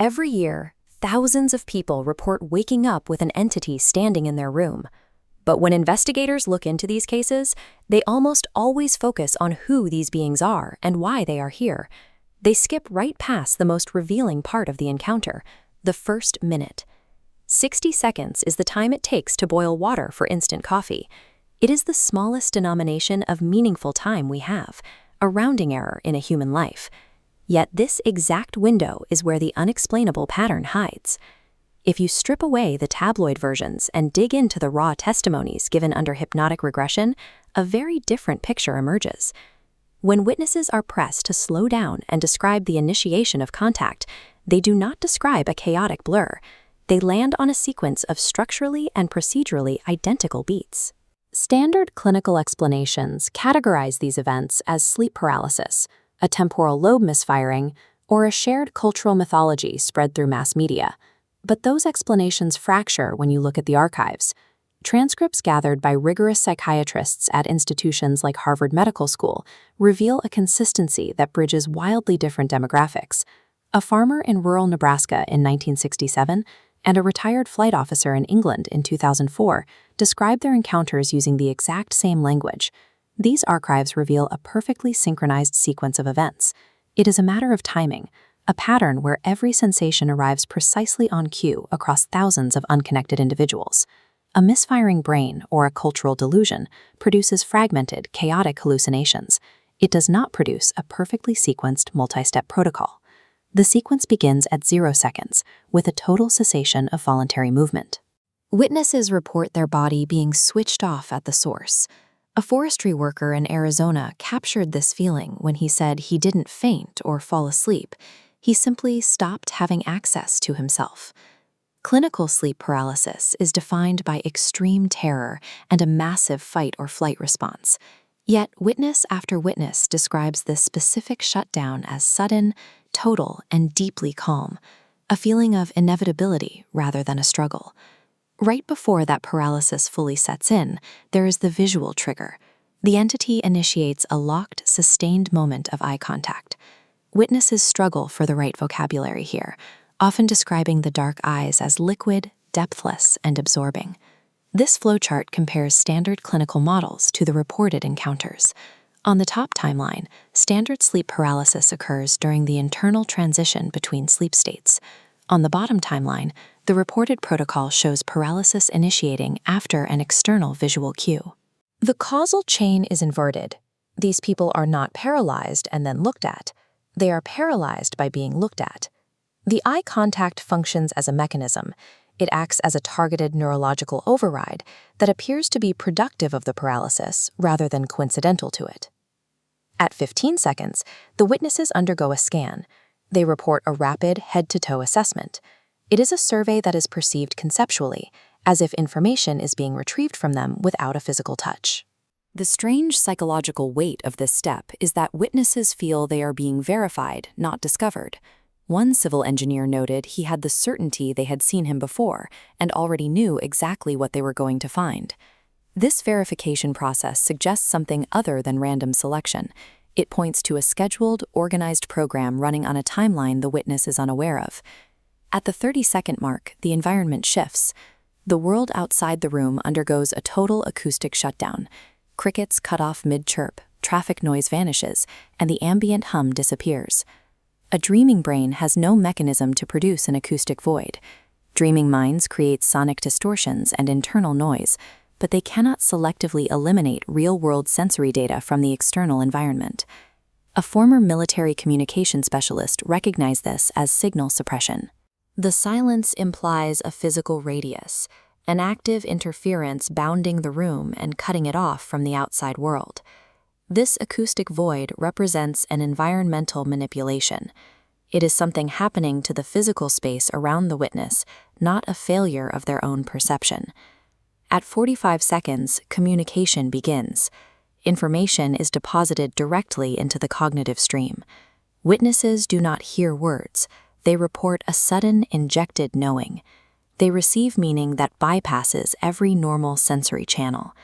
Every year, thousands of people report waking up with an entity standing in their room. But when investigators look into these cases, they almost always focus on who these beings are and why they are here. They skip right past the most revealing part of the encounter, the first minute. 60 seconds is the time it takes to boil water for instant coffee. It is the smallest denomination of meaningful time we have, a rounding error in a human life. Yet this exact window is where the unexplainable pattern hides. If you strip away the tabloid versions and dig into the raw testimonies given under hypnotic regression, a very different picture emerges. When witnesses are pressed to slow down and describe the initiation of contact, they do not describe a chaotic blur. They land on a sequence of structurally and procedurally identical beats. Standard clinical explanations categorize these events as sleep paralysis, a temporal lobe misfiring, or a shared cultural mythology spread through mass media. But those explanations fracture when you look at the archives. Transcripts gathered by rigorous psychiatrists at institutions like Harvard Medical School reveal a consistency that bridges wildly different demographics. A farmer in rural Nebraska in 1967 and a retired flight officer in England in 2004 described their encounters using the exact same language. These archives reveal a perfectly synchronized sequence of events. It is a matter of timing, a pattern where every sensation arrives precisely on cue across thousands of unconnected individuals. A misfiring brain or a cultural delusion produces fragmented, chaotic hallucinations. It does not produce a perfectly sequenced multi-step protocol. The sequence begins at 0 seconds, with a total cessation of voluntary movement. Witnesses report their body being switched off at the source. A forestry worker in Arizona captured this feeling when he said he didn't faint or fall asleep. He simply stopped having access to himself. Clinical sleep paralysis is defined by extreme terror and a massive fight or flight response. Yet witness after witness describes this specific shutdown as sudden, total, and deeply calm, a feeling of inevitability rather than a struggle. Right before that paralysis fully sets in, there is the visual trigger. The entity initiates a locked, sustained moment of eye contact. Witnesses struggle for the right vocabulary here, often describing the dark eyes as liquid, depthless, and absorbing. This flowchart compares standard clinical models to the reported encounters. On the top timeline, standard sleep paralysis occurs during the internal transition between sleep states. On the bottom timeline, the reported protocol shows paralysis initiating after an external visual cue. The causal chain is inverted. These people are not paralyzed and then looked at. They are paralyzed by being looked at. The eye contact functions as a mechanism. It acts as a targeted neurological override that appears to be productive of the paralysis rather than coincidental to it. At 15 seconds, the witnesses undergo a scan. They report a rapid head-to-toe assessment. It is a survey that is perceived conceptually, as if information is being retrieved from them without a physical touch. The strange psychological weight of this step is that witnesses feel they are being verified, not discovered. One civil engineer noted he had the certainty they had seen him before and already knew exactly what they were going to find. This verification process suggests something other than random selection. It points to a scheduled, organized program running on a timeline the witness is unaware of. At the 30-second mark, the environment shifts. The world outside the room undergoes a total acoustic shutdown. Crickets cut off mid-chirp, traffic noise vanishes, and the ambient hum disappears. A dreaming brain has no mechanism to produce an acoustic void. Dreaming minds create sonic distortions and internal noise, but they cannot selectively eliminate real-world sensory data from the external environment. A former military communication specialist recognized this as signal suppression. The silence implies a physical radius, an active interference bounding the room and cutting it off from the outside world. This acoustic void represents an environmental manipulation. It is something happening to the physical space around the witness, not a failure of their own perception. At 45 seconds, communication begins. Information is deposited directly into the cognitive stream. Witnesses do not hear words. They report a sudden, injected knowing. They receive meaning that bypasses every normal sensory channel.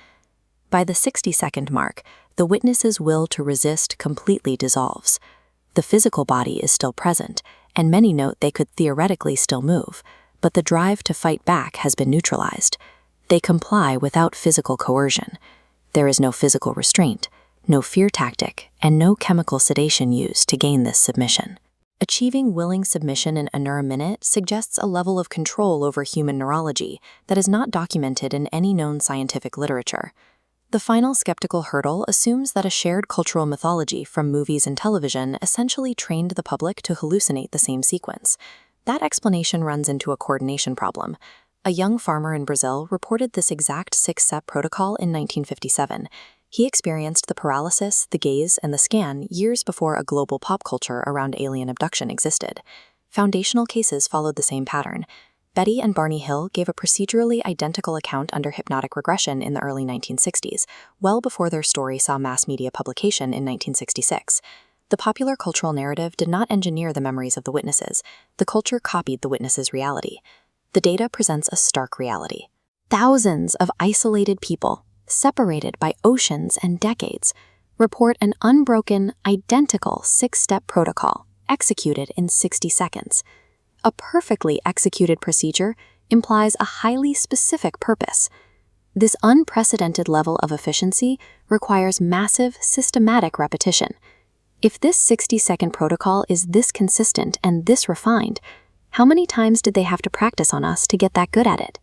By the 60-second mark, the witness's will to resist completely dissolves. The physical body is still present, and many note they could theoretically still move, but the drive to fight back has been neutralized. They comply without physical coercion. There is no physical restraint, no fear tactic, and no chemical sedation used to gain this submission. Achieving willing submission in under a minute suggests a level of control over human neurology that is not documented in any known scientific literature. The final skeptical hurdle assumes that a shared cultural mythology from movies and television essentially trained the public to hallucinate the same sequence. That explanation runs into a coordination problem. A young farmer in Brazil reported this exact 6-step protocol in 1957. He experienced the paralysis, the gaze, and the scan years before a global pop culture around alien abduction existed. Foundational cases followed the same pattern. Betty and Barney Hill gave a procedurally identical account under hypnotic regression in the early 1960s, well before their story saw mass media publication in 1966. The popular cultural narrative did not engineer the memories of the witnesses. The culture copied the witnesses' reality. The data presents a stark reality. Thousands of isolated people, separated by oceans and decades, report an unbroken, identical 6-step protocol executed in 60 seconds. A perfectly executed procedure implies a highly specific purpose. This unprecedented level of efficiency requires massive, systematic repetition. If this 60-second protocol is this consistent and this refined, how many times did they have to practice on us to get that good at it?